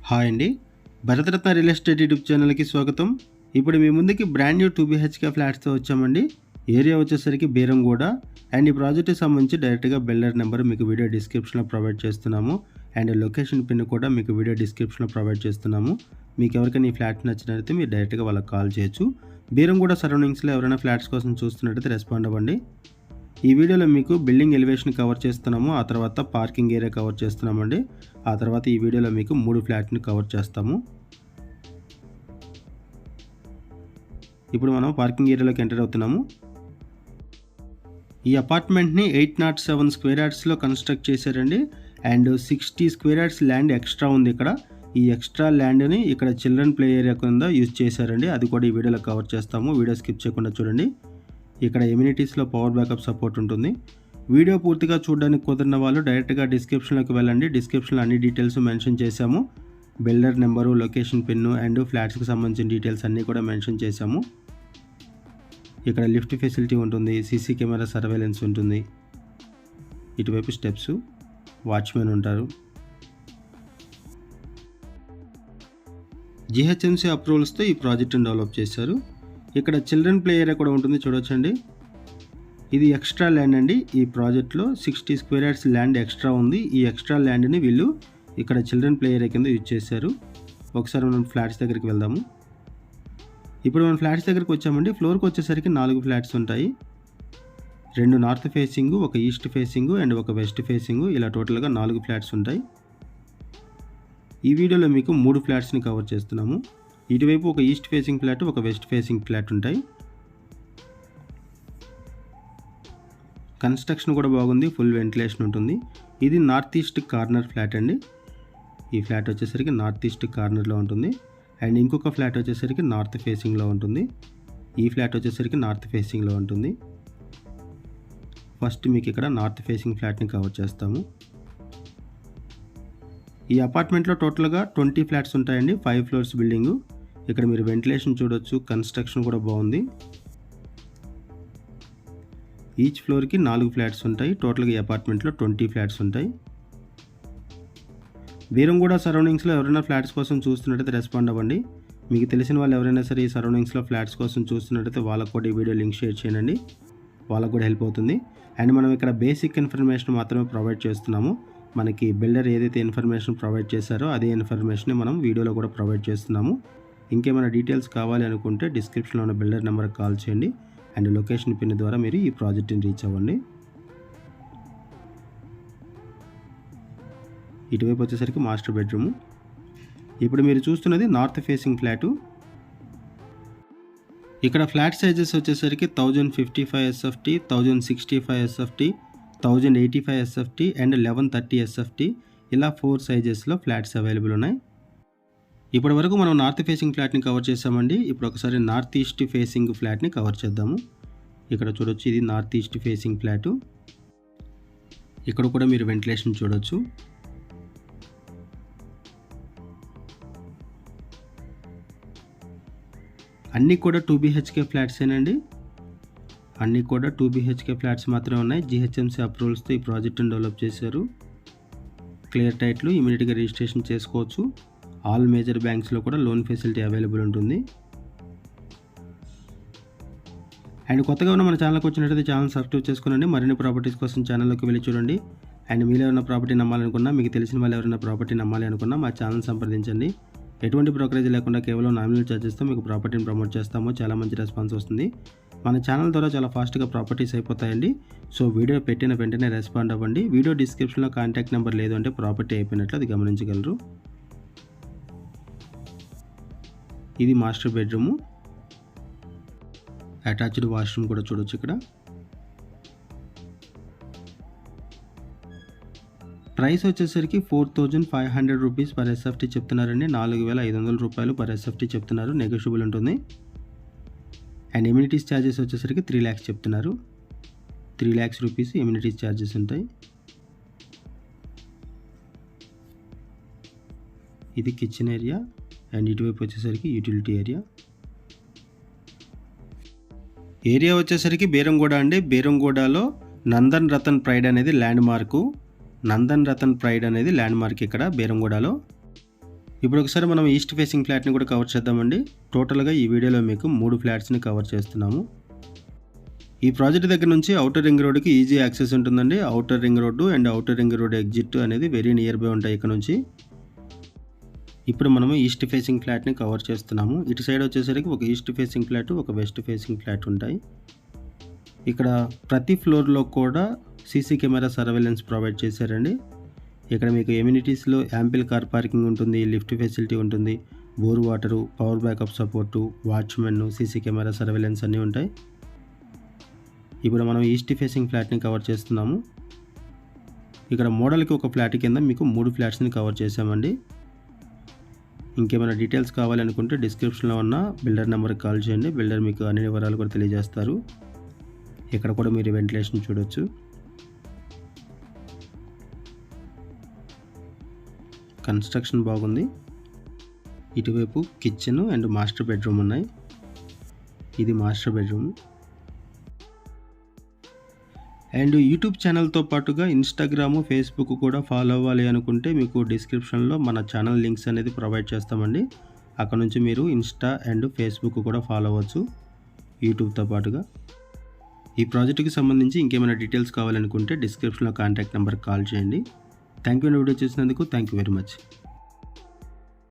Hi అండి, Bharat Ratna real estate YouTube ఛానల్కి స్వాగతం. ఇప్పుడు మీ ముందుకి బ్రాండ్ న్యూ 2 BHK ఫ్లాట్స్తో వచ్చామండి. ఏరియా వచ్చేసరికి బీరంగూడ అండ్ ఈ ప్రాజెక్ట్కి సంబంధించి డైరెక్ట్గా బిల్డర్ నెంబర్ మీకు వీడియో డిస్క్రిప్షన్లో ప్రొవైడ్ చేస్తున్నాము అండ్ లొకేషన్ పిన్ కూడా మీకు వీడియో డిస్క్రిప్షన్లో ప్రొవైడ్ చేస్తున్నాము. మీకు ఎవరికైనా ఈ ఫ్లాట్ నచ్చినట్లయితే మీరు డైరెక్ట్గా వాళ్ళకి కాల్ చేయొచ్చు. బీరంగూడ సరౌండింగ్స్లో ఎవరైనా ఫ్లాట్స్ కోసం చూస్తున్నట్టయితే రెస్పాండ్ అవ్వండి. ఈ వీడియోలో మీకు బిల్డింగ్ ఎలివేషన్ కవర్ చేస్తున్నాము, ఆ తర్వాత పార్కింగ్ ఏరియా కవర్ చేస్తున్నామండి. ఆ తర్వాత ఈ వీడియోలో మీకు 3 ఫ్లాట్ని కవర్ చేస్తాము. ఇప్పుడు మనం పార్కింగ్ ఏరియాలోకి ఎంటర్ అవుతున్నాము. ఈ అపార్ట్మెంట్ని 807 స్క్వేర్ యార్డ్స్లో కన్స్ట్రక్ట్ చేశారండి and 60 square yards land extra ఉంది ఇక్కడ. ఈ ఎక్స్ట్రా ల్యాండ్ని ఇక్కడ చిల్డ్రన్ ప్లే ఏరియా కింద యూజ్ చేశారండి. అది కూడా ఈ వీడియోలో కవర్ చేస్తాము. వీడియో స్కిప్ చేయకుండా చూడండి. ఇక్కడ ఎమ్యూనిటీస్లో పవర్ బ్యాకప్ సపోర్ట్ ఉంటుంది. వీడియో పూర్తిగా చూడడానికి కుదిరిన వాళ్ళు డైరెక్ట్గా డిస్క్రిప్షన్లోకి వెళ్ళండి. డిస్క్రిప్షన్లో అన్ని డీటెయిల్స్ మెన్షన్ చేశాము. Builder number, location pin and ఫ్లాట్స్కి సంబంధించిన డీటెయిల్స్ అన్నీ కూడా మెన్షన్ చేశాము. ఇక్కడ లిఫ్ట్ ఫెసిలిటీ ఉంటుంది, సీసీ కెమెరా సర్వేలెన్స్ ఉంటుంది. ఇటువైపు స్టెప్స్, వాచ్మెన్ ఉంటారు. జిహెచ్ఎంసీ అప్రూవల్స్తో ఈ ప్రాజెక్ట్ని డెవలప్ చేశారు. ఇక్కడ చిల్డ్రన్ ప్లే ఏరియా కూడా ఉంటుంది, చూడొచ్చండి. ఇది ఎక్స్ట్రా ల్యాండ్ అండి. ఈ ప్రాజెక్ట్లో 60 స్క్వేర్ యార్డ్స్ ల్యాండ్ ఎక్స్ట్రా ఉంది. ఈ ఎక్స్ట్రా ల్యాండ్ని వీళ్ళు ఇక్కడ చిల్డ్రన్ ప్లే ఏరియా కింద యూజ్ చేశారు. ఒకసారి మనం ఫ్లాట్స్ దగ్గరికి వెళ్దాము. ఇప్పుడు మనం ఫ్లాట్స్ దగ్గరికి వచ్చామండి. ఫ్లోర్కి వచ్చేసరికి 4 ఫ్లాట్స్ ఉంటాయి. 2 నార్త్ ఫేసింగ్, ఒక ఈస్ట్ ఫేసింగ్ అండ్ ఒక వెస్ట్ ఫేసింగ్, ఇలా టోటల్గా 4 ఫ్లాట్స్ ఉంటాయి. ఈ వీడియోలో మీకు 3 ఫ్లాట్స్ని కవర్ చేస్తున్నాము. ఇటువైపు ఒక ఈస్ట్ ఫేసింగ్ ఫ్లాట్, ఒక వెస్ట్ ఫేసింగ్ ఫ్లాట్ ఉంటాయి. కన్స్ట్రక్షన్ కూడా బాగుంది, ఫుల్ వెంటిలేషన్ ఉంటుంది. ఇది నార్త్ ఈస్ట్ కార్నర్ ఫ్లాట్ అండి. ఈ ఫ్లాట్ వచ్చేసరికి నార్త్ ఈస్ట్ కార్నర్లో ఉంటుంది అండ్ ఇంకొక ఫ్లాట్ వచ్చేసరికి నార్త్ ఫేసింగ్లో ఉంటుంది. ఈ ఫ్లాట్ వచ్చేసరికి నార్త్ ఫేసింగ్లో ఉంటుంది. ఫస్ట్ మీకు ఇక్కడ నార్త్ ఫేసింగ్ ఫ్లాట్ని కవర్ చేస్తాము. ఈ అపార్ట్మెంట్లో టోటల్గా 20 ఫ్లాట్స్ ఉంటాయండి. 5 ఫ్లోర్స్ బిల్డింగు. ఇక్కడ మీరు వెంటిలేషన్ చూడొచ్చు, కన్స్ట్రక్షన్ కూడా బాగుంది. ఈచ్ ఫ్లోర్కి 4 ఫ్లాట్స్ ఉంటాయి. టోటల్గా ఈ అపార్ట్మెంట్లో 20 ఫ్లాట్స్ ఉంటాయి. బీరంగూడ సరౌండింగ్స్లో ఎవరైనా ఫ్లాట్స్ కోసం చూస్తున్నట్టయితే రెస్పాండ్ అవ్వండి. మీకు తెలిసిన వాళ్ళు ఎవరైనా సరే ఈ సరౌండింగ్స్లో ఫ్లాట్స్ కోసం చూస్తున్నట్టయితే వాళ్ళకు కూడా ఈ వీడియో లింక్ షేర్ చేయండి, వాళ్ళకు కూడా హెల్ప్ అవుతుంది. అండ్ మనం ఇక్కడ బేసిక్ ఇన్ఫర్మేషన్ మాత్రమే ప్రొవైడ్ చేస్తున్నాము. మనకి బిల్డర్ ఏదైతే ఇన్ఫర్మేషన్ ప్రొవైడ్ చేశారో అదే ఇన్ఫర్మేషన్ మనం వీడియోలో కూడా ప్రొవైడ్ చేస్తున్నాము. ఇంకేమైనా డీటెయిల్స్ కావాలి అనుకుంటే డిస్క్రిప్షన్లో ఉన్న బిల్డర్ నెంబర్కి కాల్ చేయండి అండ్ లొకేషన్ పిన్ ద్వారా మీరు ఈ ప్రాజెక్ట్ని రీచ్ అవ్వండి. ఇటువైపు వచ్చేసరికి మాస్టర్ బెడ్రూము. ఇప్పుడు మీరు చూస్తున్నది నార్త్ ఫేసింగ్ ఫ్లాటు. ఇక్కడ ఫ్లాట్ సైజెస్ వచ్చేసరికి 1055 SFT, 1065 SFT, 1085 SFT and 1130 SFT, ఇలా 4 సైజెస్లో ఫ్లాట్స్ అవైలబుల్ ఉన్నాయి. ఇప్పటి వరకు మనం నార్త్ ఫేసింగ్ ఫ్లాట్ని కవర్ చేసామండి. ఇప్పుడు ఒకసారి నార్త్ ఈస్ట్ ఫేసింగ్ ఫ్లాట్ని కవర్ చేద్దాము. ఇక్కడ చూడొచ్చు, ఇది నార్త్ ఈస్ట్ ఫేసింగ్ ఫ్లాటు. ఇక్కడ కూడా మీరు వెంటిలేషన్ చూడొచ్చు. అన్నీ కూడా 2 BHK ఫ్లాట్సేనండి. అన్నీ కూడా 2 BHK ఫ్లాట్స్ మాత్రమే ఉన్నాయి. జిహెచ్ఎంసీ అప్రూవల్స్తో ఈ ప్రాజెక్ట్ని డెవలప్ చేశారు. క్లియర్ టైట్లు, ఇమీడియట్గా రిజిస్ట్రేషన్ చేసుకోవచ్చు. ఆల్ మేజర్ బ్యాంక్స్లో కూడా లోన్ ఫెసిలిటీ అవైలబుల్ ఉంటుంది. అండ్ కొత్తగా ఉన్న మన ఛానల్కి వచ్చినట్టయితే ఛానల్ సబ్స్క్రైబ్ చేసుకోనండి. మరిన్ని ప్రాపర్టీస్ కోసం ఛానల్లోకి వెళ్ళి చూడండి. అండ్ మీరు ఎవరైనా ప్రాపర్టీ నమ్మాలనుకున్నా, మీకు తెలిసిన వాళ్ళు ఎవరైనా ప్రాపర్టీ నమ్మాలి అనుకున్నా మా ఛానల్ సంప్రదించండి. ఎటువంటి బ్రోకరేజ్ లేకుండా కేవలం నామినల్ ఛార్జెస్తో మీకు ప్రాపర్టీని ప్రమోట్ చేస్తాము. చాలా మంచి రెస్పాన్స్ వస్తుంది. మన ఛానల్ ద్వారా చాలా ఫాస్ట్గా ప్రాపర్టీస్ అయిపోతాయండి. సో వీడియో పెట్టిన వెంటనే రెస్పాండ్ అవ్వండి. వీడియో డిస్క్రిప్షన్లో కాంటాక్ట్ నెంబర్ లేదు అంటే ప్రాపర్టీ అయిపోయినట్లు అది గమనించగలరు. ఇది మాస్టర్ బెడ్రూము. అటాచ్డ్ వాష్రూమ్ కూడా చూడొచ్చు. ఇక్కడ ప్రైస్ వచ్చేసరికి 4500 రూపీస్ పర్ SFT చెప్తున్నారండి. 4500 రూపాయలు పర్ SFT చెప్తున్నారు. నెగోషియబుల్ ఉంటుంది. అండ్ ఎమ్యూనిటీస్ ఛార్జెస్ వచ్చేసరికి 3 lakhs చెప్తున్నారు. 3 lakhs రూపీస్ ఎమ్యూనిటీస్ ఛార్జెస్ ఉంటాయి. ఇది కిచెన్ ఏరియా అండ్ ఇటువైపు వచ్చేసరికి యూటిలిటీ ఏరియా. ఏరియా వచ్చేసరికి బీరంగూడ అండి. బీరంగూడలో నందన్ రతన్ ప్రైడ్ అనేది landmark. Nandan Ratan pride అనేది ల్యాండ్ మార్క్ ఇక్కడ బీరంగూడలో. ఇప్పుడు ఒకసారి మనం ఈస్ట్ ఫేసింగ్ ఫ్లాట్ని కూడా కవర్ చేద్దామండి. టోటల్గా ఈ వీడియోలో మీకు 3 ఫ్లాట్స్ని కవర్ చేస్తున్నాము. ఈ ప్రాజెక్ట్ దగ్గర నుంచి ఔటర్ రింగ్ రోడ్కి ఈజీ యాక్సెస్ ఉంటుందండి. Outer ring road and outer ring road exit అనేది వెరీ నియర్ బై ఉంటాయి ఇక్కడ నుంచి. ఇప్పుడు మనము ఈస్ట్ ఫేసింగ్ ఫ్లాట్ని కవర్ చేస్తున్నాము. ఇటు సైడ్ వచ్చేసరికి ఒక ఈస్ట్ ఫేసింగ్ ఫ్లాట్, ఒక వెస్ట్ ఫేసింగ్ ఫ్లాట్ ఉంటాయి. ఇక్కడ ప్రతి ఫ్లోర్లో కూడా సీసీ కెమెరా సర్వేలెన్స్ ప్రొవైడ్ చేశారండి. ఇక్కడ మీకు ఎమ్యూనిటీస్లో యాంపిల్ కార్ పార్కింగ్ ఉంటుంది, లిఫ్ట్ ఫెసిలిటీ ఉంటుంది, bore water, power backup support, watchman, CC camera surveillance అన్నీ ఉంటాయి. ఇప్పుడు మనం ఈస్ట్ ఫేసింగ్ ఫ్లాట్ని కవర్ చేస్తున్నాము. ఇక్కడ మోడల్కి ఒక ఫ్లాట్ కింద మీకు 3 ఫ్లాట్స్ని కవర్ చేసామండి. ఇంకేమైనా డీటెయిల్స్ కావాలనుకుంటే డిస్క్రిప్షన్లో ఉన్న బిల్డర్ నెంబర్కి కాల్ చేయండి. బిల్డర్ మీకు అన్ని వివరాలు కూడా తెలియజేస్తారు. ఇక్కడ కూడా మీరు వెంటిలేషన్ చూడొచ్చు. కన్స్ట్రక్షన్ బాగుంది. ఇటువైపు కిచెన్ అండ్ మాస్టర్ బెడ్రూమ్ ఉన్నాయి. ఇది మాస్టర్ బెడ్రూమ్. అండ్ యూట్యూబ్ ఛానల్తో పాటుగా ఇన్స్టాగ్రాము, ఫేస్బుక్ కూడా ఫాలో అవ్వాలి అనుకుంటే మీకు డిస్క్రిప్షన్లో మన ఛానల్ లింక్స్ అనేది ప్రొవైడ్ చేస్తామండి. అక్కడ నుంచి మీరు ఇన్స్టా అండ్ ఫేస్బుక్ కూడా ఫాలో అవ్వచ్చు యూట్యూబ్తో పాటుగా. ఈ ప్రాజెక్టుకి సంబంధించి ఇంకేమైనా డీటెయిల్స్ కావాలనుకుంటే డిస్క్రిప్షన్లో కాంటాక్ట్ నెంబర్కి కాల్ చేయండి. థ్యాంక్ యూ వీడియో చూసినందుకు. Thank you very much.